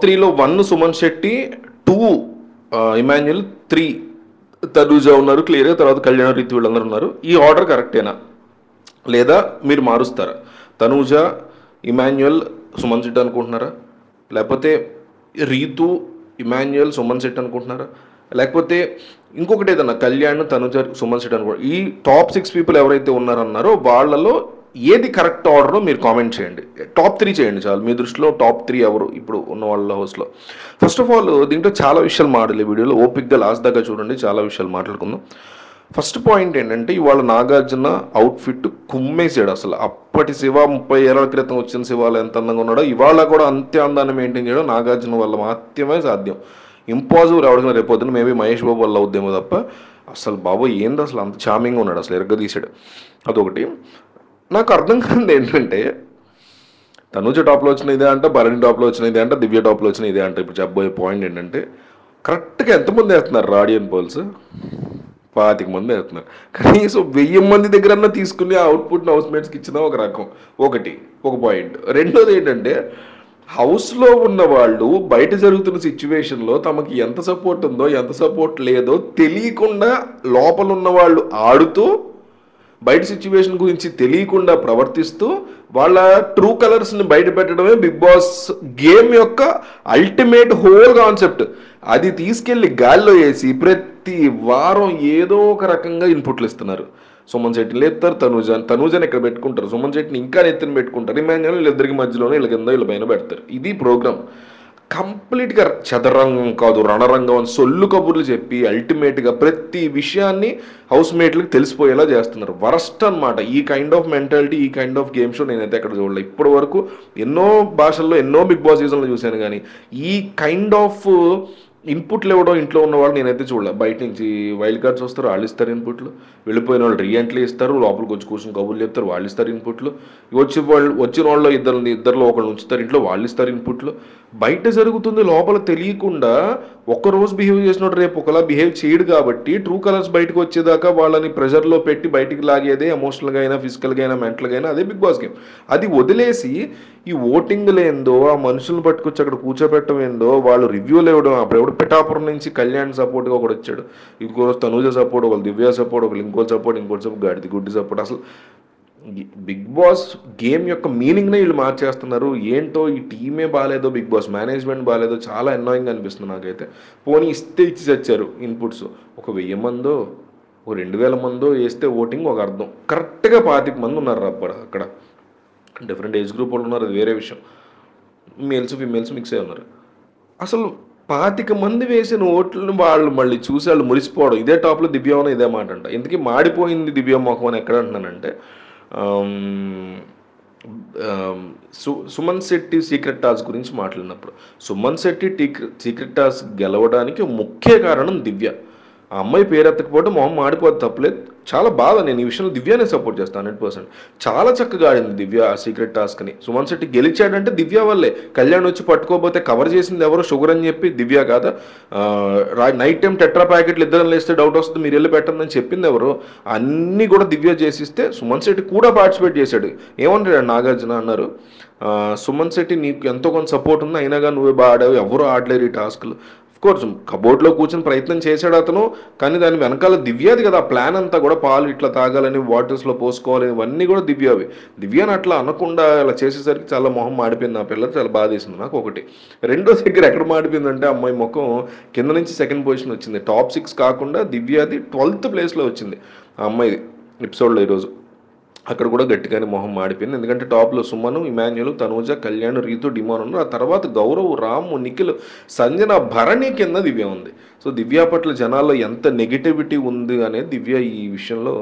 త్రీలో 1 సుమన్ శెట్టి, 2 ఇమాన్యుల్, 3 తనూజ ఉన్నారు క్లియర్గా, తర్వాత కళ్యాణ రీతి వీళ్ళందరూ ఉన్నారు. ఈ ఆర్డర్ కరెక్టేనా లేదా మీరు మారుస్తారా? తనూజ, ఇమాన్యుల్, సుమన్ శెట్టి అనుకుంటున్నారా? లేకపోతే రీతు, ఇమాన్యుల్, సుమన్ శెట్టి అనుకుంటున్నారా? లేకపోతే ఇంకొకటి ఏదన్నా కళ్యాణ్, తనుజ, సుమన్ శెట్టి అనుకో, ఈ టాప్ 6 పీపుల్ ఎవరైతే ఉన్నారన్నారో వాళ్ళలో ఏది కరెక్ట్ ఆర్డరో మీరు కామెంట్ చేయండి. టాప్ 3 చేయండి చాలు. మీ దృష్టిలో టాప్ 3 ఎవరు ఇప్పుడు ఉన్న వాళ్ళ హౌస్లో? ఫస్ట్ ఆఫ్ ఆల్ దీంట్లో చాలా విషయాలు మాట్లాడాలి. వీడియోలో ఓపిక్గా లాస్ట్ దాకా చూడండి, చాలా విషయాలు మాట్లాడుకుందాం. ఫస్ట్ పాయింట్ ఏంటంటే ఇవాళ నాగార్జున అవుట్ఫిట్ కుమ్మేసాడు. అసలు అప్పటి శివ 30 ఏళ్ల క్రితం వచ్చిన శివాలు ఎంత అందంగా ఉన్నాడో ఇవాళ కూడా అంతే అందాన్ని మెయింటైన్ చేయడం నాగార్జున వల్ల మాత్రమే సాధ్యం. ఇంపాసిబుల్ ఎవరికైనా రేపొద్దున మేబీ మహేష్ బాబు వల్ల అవుద్దేమో తప్ప అసలు బాబు ఏంది అసలు అంత చామింగ్గా ఉన్నాడు, అసలు ఎరగదీశాడు. అదొకటి. నాకు అర్థం కానిది ఏంటంటే తనూజ టాప్లో వచ్చిన ఇదే అంట, భరణి టాప్లో వచ్చిన ఇదే అంట, దివ్య టాప్లో వచ్చిన ఇదే అంట. ఇప్పుడు చెప్పబోయే పాయింట్ ఏంటంటే కరెక్ట్గా ఎంతమంది వేస్తున్నారు రాడియన్ పోల్స్? 25 మంది వేస్తున్నారు. కనీసం 1000 మంది దగ్గరన్నా తీసుకుని ఆ అవుట్పుట్ని హౌస్మేట్స్కి ఇచ్చిన ఒక రకం. ఒక పాయింట్. రెండోది ఏంటంటే హౌస్లో ఉన్న వాళ్ళు బయట జరుగుతున్న సిచ్యువేషన్లో తమకి ఎంత సపోర్ట్ ఉందో ఎంత సపోర్ట్ లేదో తెలియకుండా లోపల ఉన్న వాళ్ళు ఆడుతూ బయట సిచ్యువేషన్ గురించి తెలియకుండా ప్రవర్తిస్తూ వాళ్ళ ట్రూ కలర్స్ని బయట పెట్టడమే బిగ్ బాస్ గేమ్ యొక్క అల్టిమేట్ హోల్ కాన్సెప్ట్. అది తీసుకెళ్ళి గాల్లో వేసి ప్రతి వారం ఏదో ఒక రకంగా ఇన్పుట్లు ఇస్తున్నారు. సుమన్ శెట్టిని లేపుతారు, తనూజని ఇక్కడ పెట్టుకుంటారు, సుమన్ శెట్టిని ఇంకా నెత్తిన పెట్టుకుంటారు, ఇమాన్యుల్ వీళ్ళిద్దరికి మధ్యలోనే వీళ్ళ కింద వీళ్ళ పైన పెడతారు. ఇది ప్రోగ్రామ్. కంప్లీట్గా చదరంగం కాదు రణరంగం అని సొల్లు కబుర్లు చెప్పి అల్టిమేట్గా ప్రతి విషయాన్ని హౌస్మేట్లకు తెలిసిపోయేలా చేస్తున్నారు. వరస్ట్ అనమాట ఈ కైండ్ ఆఫ్ మెంటాలిటీ, ఈ కైండ్ ఆఫ్ గేమ్ షో నేనైతే ఎక్కడ చూడలేదు ఇప్పటి వరకు. ఎన్నో భాషల్లో ఎన్నో బిగ్ బాస్ సీజన్లో చూశాను, కానీ ఈ కైండ్ ఆఫ్ ఇన్పుట్లు ఇవ్వడం ఇంట్లో ఉన్న వాళ్ళు నేనైతే చూడలేదు. బయట నుంచి వైల్డ్ కార్డ్స్ వస్తారు, వాళ్ళు ఇస్తారు ఇన్పుట్లు, వెళ్ళిపోయిన వాళ్ళు రీఎంట్రీ ఇస్తారు, లోపలికి వచ్చి కూర్చొని కబుర్లు చెప్తారు, వాళ్ళు ఇస్తారు ఇన్పుట్లు, వచ్చిన వాళ్ళు ఇద్దరిలో ఒకళ్ళు ఉంచుతారు ఇంట్లో, వాళ్ళు ఇస్తారు ఇన్పుట్లు. బయట జరుగుతుంది లోపల తెలియకుండా ఒక్కరోజు బిహేవ్ చేసినట్టు రేపు ఒకలా బిహేవ్ చేయడు. కాబట్టి ట్రూ కలర్స్ బయటకు వచ్చేదాకా వాళ్ళని ప్రెషర్లో పెట్టి బయటికి లాగేదే ఎమోషనల్గా అయినా ఫిజికల్గా అయినా మెంటల్గా అయినా అదే బిగ్ బాస్ గేమ్. అది వదిలేసి ఈ ఓటింగ్లు ఏందో, ఆ మనుషులను పట్టుకొచ్చి అక్కడ కూర్చోపెట్టడం ఏందో, వాళ్ళు రివ్యూలు ఇవ్వడం. అప్పుడు పిఠాపురం నుంచి కళ్యాణ్ సపోర్ట్గా ఒకటి వచ్చాడు, ఇంకో తనూజ సపోర్ట్, ఒకళ్ళు దివ్య సపోర్ట్, ఒకళ్ళు ఇంకోటి సపోర్ట్ గాడిది గుడ్డి సపోర్ట్. అసలు బిగ్ బాస్ గేమ్ యొక్క మీనింగ్నే వీళ్ళు మార్చేస్తున్నారు. ఏంటో ఈ టీమే బాగాలేదో, బిగ్ బాస్ మేనేజ్మెంట్ బాగాలేదో, చాలా అన్నాయింగ్ అనిపిస్తుంది నాకైతే. పోనీ ఇస్తే ఇచ్చి చచ్చారు ఇన్పుట్స్. ఒక 1000 మందో ఒక 2000 మందో వేస్తే ఓటింగ్ ఒక అర్థం. కరెక్ట్గా 25 మంది ఉన్నారు అక్కడ. డిఫరెంట్ ఏజ్ గ్రూప్ వాళ్ళు ఉన్నారు, అది వేరే విషయం. మేల్స్ ఫీమేల్స్ మిక్స్ అయి ఉన్నారు. అసలు 25 మంది వేసిన ఓట్లను వాళ్ళు మళ్ళీ చూసి వాళ్ళు మురిసిపోవడం. ఇదే టాప్లో దివ్యమని ఇదే మాట అంట. ఇంతకీ మాడిపోయింది దివ్య మొహం అని ఎక్కడ అంటున్నానంటే సుమన్ శెట్టి సీక్రెట్ టాస్క్ గురించి మాట్లాడినప్పుడు సుమన్ శెట్టి సీక్రెట్ టాస్క్ గెలవడానికి ముఖ్య కారణం దివ్య. ఆ అమ్మాయి పేరు ఎత్తకపోతే మొహం మాడిపోతే తప్పలేదు. చాలా బాధ. నేను ఈ విషయంలో దివ్యానే సపోర్ట్ చేస్తాను 100%. చాలా చక్కగా ఆడింది దివ్య ఆ సీక్రెట్ టాస్క్ని. సుమన్ శెట్టి గెలిచాడంటే దివ్య వల్లే. కళ్యాణ్ వచ్చి పట్టుకోకపోతే కవర్ చేసింది ఎవరు? షుగర్ అని చెప్పి దివ్య కాదా? నైట్ టైం టెట్రా ప్యాకెట్లు ఇద్దరం లేస్తే డౌట్ వస్తుంది, మీరు వెళ్ళి పెట్టండి అని చెప్పింది ఎవరు? అన్నీ కూడా దివ్య చేసిస్తే సుమన్ శెట్టి కూడా పార్టిసిపేట్ చేశాడు. ఏమంటాడు నాగార్జున అన్నారు, సుమన్ శెట్టి నీకు ఎంతో కొంత సపోర్ట్ ఉంది, అయినా కానీ నువ్వే బాగా ఆడావు, ఎవరు ఆడలేరు ఈ టాస్క్లు. కోర్స్ కబోర్డ్లో కూర్చొని ప్రయత్నం చేశాడు అతను, కానీ దాని వెనకాల దివ్యది కదా ప్లాన్ అంతా కూడా. పాలు ఇట్లా తాగాలని, వాటర్స్లో పోసుకోవాలని, ఇవన్నీ కూడా దివ్యవి. దివ్యని అట్లా అనకుండా ఇలా చేసేసరికి చాలా మొహం మాడిపోయింది. ఆ పిల్లలు చాలా బాధ వేసింది నాకు. ఒకటి. రెండో దగ్గర ఎక్కడ మాడిపోయిందంటే అమ్మాయి ముఖం కింద నుంచి సెకండ్ పొజిషన్ వచ్చింది. టాప్ 6 కాకుండా దివ్యది 12th ప్లేస్లో వచ్చింది ఆ అమ్మాయిది ఎపిసోడ్లో ఈరోజు. అక్కడ కూడా గట్టిగానే మొహం మాడిపోయింది. ఎందుకంటే టాప్లో సుమను, ఇమాన్యుల్, తనూజ, కళ్యాణ్, రీతు, డిమాన్ ఉన్నారు. ఆ తర్వాత గౌరవ్, రాము, నిఖిల్, సంజన, భరణి కింద దివ్య ఉంది. సో దివ్య పట్ల జనాల్లో ఎంత నెగిటివిటీ ఉంది అనేది దివ్య ఈ విషయంలో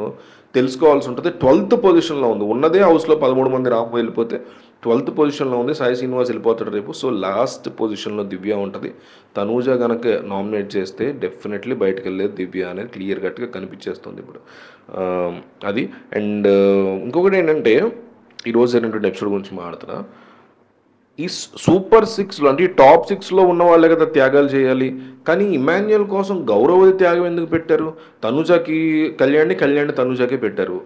తెలుసుకోవాల్సి ఉంటుంది. 12th పొజిషన్లో ఉంది. ఉన్నదే హౌస్లో 13 మంది రాము వెళ్ళిపోతే 12th పొజిషన్లో ఉంది. సాయి శ్రీనివాస్ వెళ్ళిపోతాడు రేపు. సో లాస్ట్ పొజిషన్లో దివ్య ఉంటుంది. తనూజ కనుక నామినేట్ చేస్తే డెఫినెట్లీ బయటకు వెళ్ళేది దివ్య అనేది క్లియర్ కట్గా కనిపించేస్తుంది ఇప్పుడు. అది. అండ్ ఇంకొకటి ఏంటంటే ఈరోజు జరిగినటువంటి ఎపిసోడ్ గురించి మాట్లాడుతున్నా. ఈ సూపర్ సిక్స్లో అంటే ఈ టాప్ సిక్స్లో ఉన్న వాళ్ళే కదా త్యాగాలు చేయాలి. కానీ ఇమాన్యుయల్ కోసం గౌరవది త్యాగం ఎందుకు పెట్టారు? తనుజకి కళ్యాణ్ని తనుజకే పెట్టారు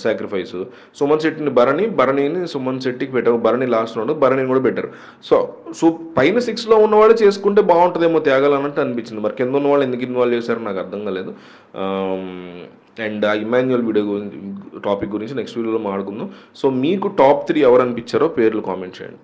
సాక్రిఫైస్. సుమన్ శెట్టిని భరణిని సుమన్ శెట్టికి పెట్టారు. భరణి లాస్ట్ రౌండ్ భరణిని కూడా పెట్టారు. సో పైన సిక్స్లో ఉన్నవాళ్ళు చేసుకుంటే బాగుంటుందేమో త్యాగాలు అన్నట్టు అనిపించింది. మరి కింద ఉన్న వాళ్ళు ఎందుకు ఇన్వాల్వ్ చేశారో నాకు అర్థం కాలేదు. అండ్ ఆ ఇమాన్యుయల్ వీడియో గురించి టాపిక్ గురించి నెక్స్ట్ వీడియోలో మాట్లాడుకుందాం. సో మీకు టాప్ 3 ఎవరు అనిపించారో పేర్లు కామెంట్ చేయండి.